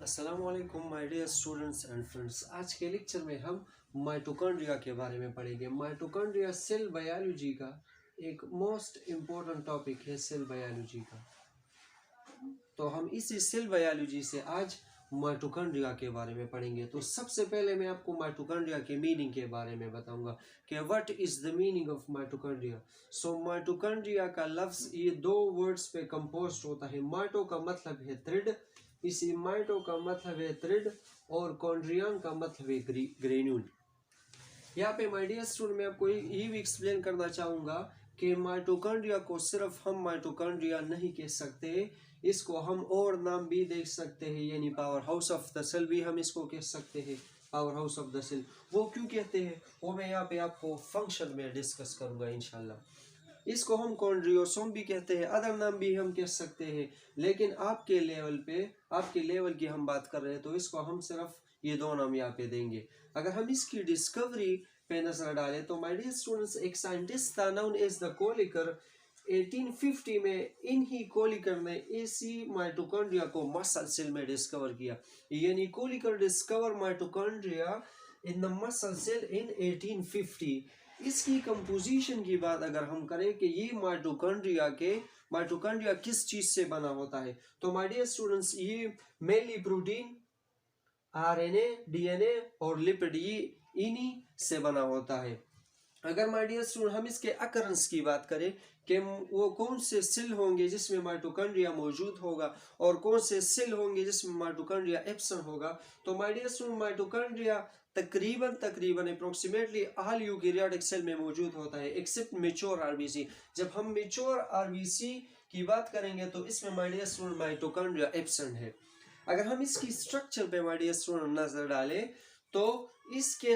अस्सलामुअलैकुम my dear students and friends. आज के लेक्चर में हम माइटोकॉन्ड्रिया के बारे में पढ़ेंगे। माइटोकॉन्ड्रिया सेल बायोलॉजी का एक मोस्ट इम्पोर्टेंट टॉपिक है, सेल बायोलॉजी का। तो हम इसी सेल बायोलॉजी से आज माइटोकॉन्ड्रिया के बारे में पढ़ेंगे। तो सबसे पहले मैं आपको माइटोकॉन्ड्रिया के मीनिंग के बारे में बताऊंगा कि what is the meaning of mitochondria. So mitochondria का लफ्ज ये दो वर्ड्स पे कंपोज होता है। माइटो का मतलब है थ्रेड, इसी माइटो का मतलब है थ्रेड, और कॉन्ड्रियन का मतलब है ग्रेन्यूल। यहाँ पे माय डियर स्टूडेंट मैं आपको ये भी एक्सप्लेन करना चाहूँगा कि माइटोकॉन्ड्रिया को सिर्फ हम माइटोकॉन्ड्रिया नहीं कह सकते, इसको हम और नाम भी दे सकते हैं, यानी power house of the cell भी हम इसको कह सकते हैं। Power house of the cell वो क्यों कहते हैं वो मैं यहाँ पे आपको फंक्शन में डिस्कस करूँगा इंशाल्लाह। इसको हम कॉन्ड्रियोसोम भी कहते हैं, अदर नाम भी हम कह सकते हैं, लेकिन आपके लेवल की हम बात कर रहे हैं तो इसको हम सिर्फ ये दो नाम यहाँ पे देंगे। अगर हम इसकी डिस्कवरी पे नजर डालें तो माय डियर स्टूडेंट्स एक साइंटिस्ट था नाउन एज द कोलिकर। 1850 में इन ही कोलिकर ने इसी माइटोकॉन्ड्रिया को मसल सेल में डिस्कवर किया, यानी Kolliker discover mitochondria in the muscle cell in 1850। इसकी कंपोजिशन की बात अगर हम करें कि ये माइटोकॉन्ड्रिया किस चीज से बना होता है, तो माय डियर स्टूडेंट्स ये मेनली प्रोटीन, आरएनए, डीएनए और लिपिड ये इन्हीं से बना होता है। अगर माय डियर स्टूडेंट हम इसके अकरेंस की बात करें कि वो कौन से सेल होंगे जिसमें माइटोकॉन्ड्रिया मौजूद होगा और कौन से सेल होंगे जिसमें माइटोकॉन्ड्रिया एब्सेंट होगा, तो माय डियर स्टूडेंट माइटोकॉन्ड्रिया तकरीबन अप्रोक्सीमेटली ऑल यूकेरियोटिक सेल में मौजूद होता है एक्सेप्ट मेच्योर आरबीसी। जब हम मेच्योर आरबीसी की बात करेंगे तो इसमें my dear student mitochondria absent है। अगर हम इसकी स्ट्रक्चर पे माय डियर स्टूडेंट नजर डालें तो इसकी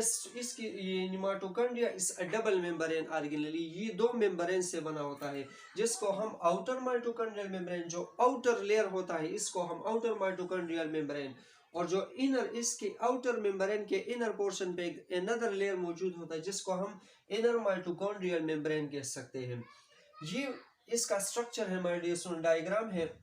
माइटोकॉन्ड्रिया इस डबल मेम्ब्रेन ऑर्गेनेली, ये दो मेम्ब्रेन से बना होता है, जिसको हम आउटर माइटोकॉन्ड्रियल मेम्ब्रेन, जो आउटर लेयर होता है इसको हम आउटर माइटोकॉन्ड्रियल मेम्ब्रेन, और जो इनर इसके आउटर मेम्ब्रेन के इनर पोर्शन पे अनदर लेयर मौजूद होता है जिसको हम इनर माइटोकॉन्ड्रियल मेम्ब्रेन कह सकते हैं। ये इसका स्ट्रक्चर है माय डियर स्टूडेंट, डायग्राम है।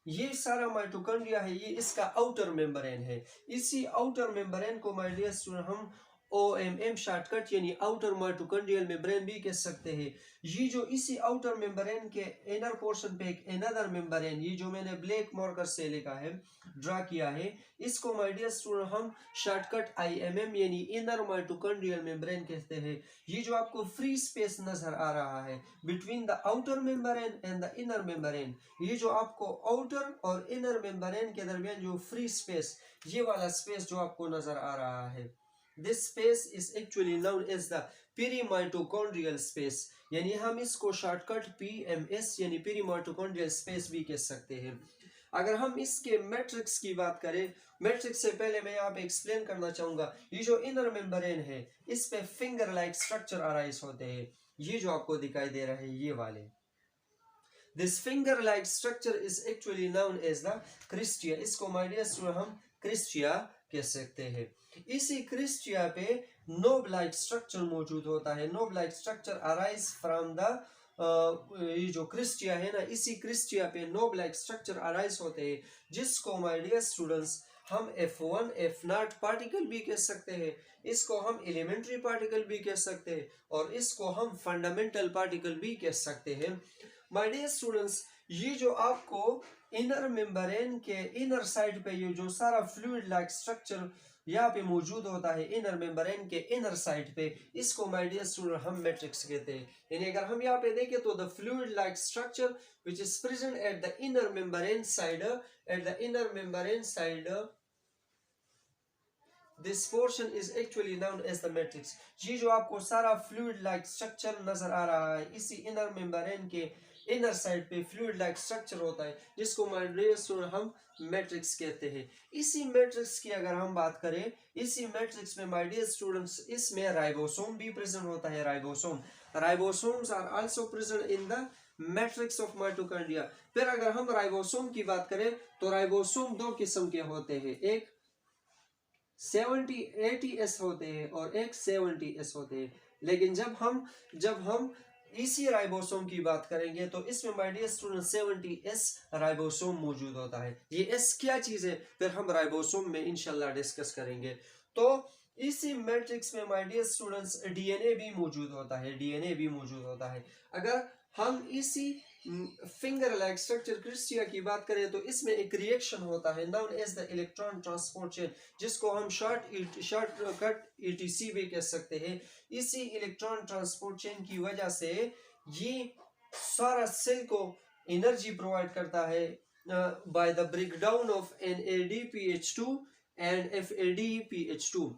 ये सारा माइटोकॉन्ड्रिया है, ये इसका आउटर मेम्ब्रेन है। इसी आउटर मेम्ब्रेन को माय डियर स्टूडेंट हम OMM शॉर्टकट यानी आउटर माइटोकॉन्ड्रियल मेम्ब्रेन भी कह सकते हैं। ये जो इसी आउटर मेम्ब्रेन के इनर पोर्शन पे एक अनदर मेम्ब्रेन, ये जो मैंने ब्लैक मार्कर से लिखा है, ड्रा किया है, इसको माय डियर स्टूडेंट हम शॉर्टकट IMM यानी इनर माइटोकॉन्ड्रियल मेम्ब्रेन कहते हैं। ये जो आपको फ्री स्पेस नजर आ रहा है between the outer membrane and the inner membrane, ये जो आपको आउटर और इनर मेम्ब्रेन के दरमियान जो फ्री स्पेस, ये वाला स्पेस जो आपको नजर आ रहा है, this space is actually known as the perimitochondrial space, यानी हम इसको शॉर्टकट PMS यानी पेरीमाइटोकॉन्ड्रियल स्पेस भी कह सकते हैं। अगर हम इसके मैट्रिक्स की बात करें, मैट्रिक्स से पहले मैं यहाँ पे एक्सप्लेन करना चाहूंगा, ये जो इनर मेम्ब्रेन है इस पे फिंगर लाइक स्ट्रक्चर अराइज होते हैं, ये जो आपको दिखाई दे रहे हैं ये वाले। This finger-like structure is actually known as the cristae. इसको माय डियर स्टूडेंट हम क्रिस्टिया कह सकते हैं। इसी क्रिस्टिया पे नोब-लाइक स्ट्रक्चर मौजूद होता है। Knob-like structure arise from the ये जो क्रिस्टिया है ना, इसी क्रिस्टिया पे नोब-लाइक स्ट्रक्चर अराइज होते हैं, जिसको माय डियर स्टूडेंट्स हम F1 F0 पार्टिकल भी कह सकते हैं, इसको हम एलिमेंट्री पार्टिकल भी कह सकते हैं, और इसको हम फंडामेंटल पार्टिकल भी कह सकते हैं। माय डियर स्टूडेंट्स ये जो आपको इनर मेम्ब्रेन के इनर साइड पे ये जो सारा फ्लूइड लाइक स्ट्रक्चर यहाँ पे मौजूद होता है इनर मेम्ब्रेन के इनर साइड पे, इसको माय डियर स्टूडेंट हम मैट्रिक्स कहते हैं। यानी अगर हम यहाँ पे देखें तो the fluid like structure which is present at the inner membrane side, this portion is actually known as the matrix. ये जो आपको सारा फ्लूइड लाइक स्ट्रक्चर नजर आ रहा है इसी इनर मेम्ब्रेन के इनर साइड पे फ्लूइड लाइक स्ट्रक्चर होता है, जिसको माय डियर स्टूडेंट हम मैट्रिक्स कहते हैं। इसी मैट्रिक्स की अगर हम बात करें, इसी मैट्रिक्स में माय डियर स्टूडेंट्स इसमें राइबोसोम भी प्रेजेंट होता है। Ribosomes are also present in the matrix of mitochondria. फिर अगर हम राइबोसोम की बात करें तो राइबोसोम दो किस्म के होते हैं, एक 70-80S होते हैं और एक 70S होते हैं। लेकिन जब हम इसी राइबोसोम की बात करेंगे तो इसमें my dear student 70s ribosome मौजूद होता है। ये एस क्या चीज है फिर हम राइबोसोम में इंशाल्लाह डिस्कस करेंगे। तो इसी मैट्रिक्स में माय डियर स्टूडेंट्स डीएनए भी मौजूद होता है, डीएनए भी मौजूद होता है। अगर हम इसी फिंगर लाइक स्ट्रक्चर क्रिस्टिया की बात करें तो इसमें एक रिएक्शन होता है known as the electron transport chain, जिसको हम शॉर्टकट ईटीसी भी कह सकते हैं। इसी इलेक्ट्रॉन ट्रांसपोर्ट चेन की वजह से ये सारा सेल को एनर्जी प्रोवाइड करता है by the breakdown of NADPH2 and FADPH2।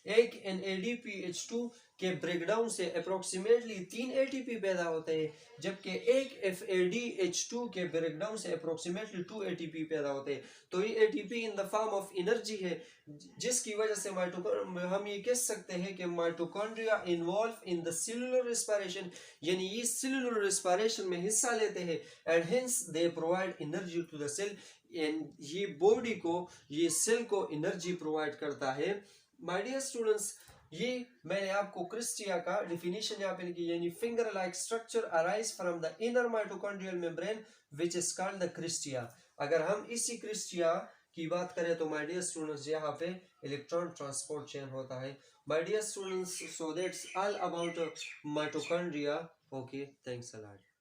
एक NADPH2 के ब्रेकडाउन से अप्रोक्सीमेटली 3 ATP पैदा होते हैं, जबकि एक FADH2 के ब्रेकडाउन से अप्रोक्सीमेटली 2 ATP पैदा होते हैं। तो ये ATP in the form of energy है, जिसकी वजह से हम ये कह सकते हैं कि mitochondria involve in the cellular respiration, यानी ये सेलुलर रेस्पिरेशन में हिस्सा लेते हैं and hence they provide energy to the cell. And ये बॉडी को, ये सेल को एनर्जी प्रोवाइड करता है। माय डियर स्टूडेंट्स, ये मैंने आपको क्रिस्टिया का डिफिनीशन यहाँ पे लिखी, यानी finger like structure arise from the inner mitochondrial membrane which is called the cristae. अगर हम इसी क्रिस्टिया की बात करें तो माय डियर स्टूडेंट्स यहाँ पे इलेक्ट्रॉन ट्रांसपोर्ट चेन होता है। My dear students, so that's all about mitochondria. Okay, thanks a lot.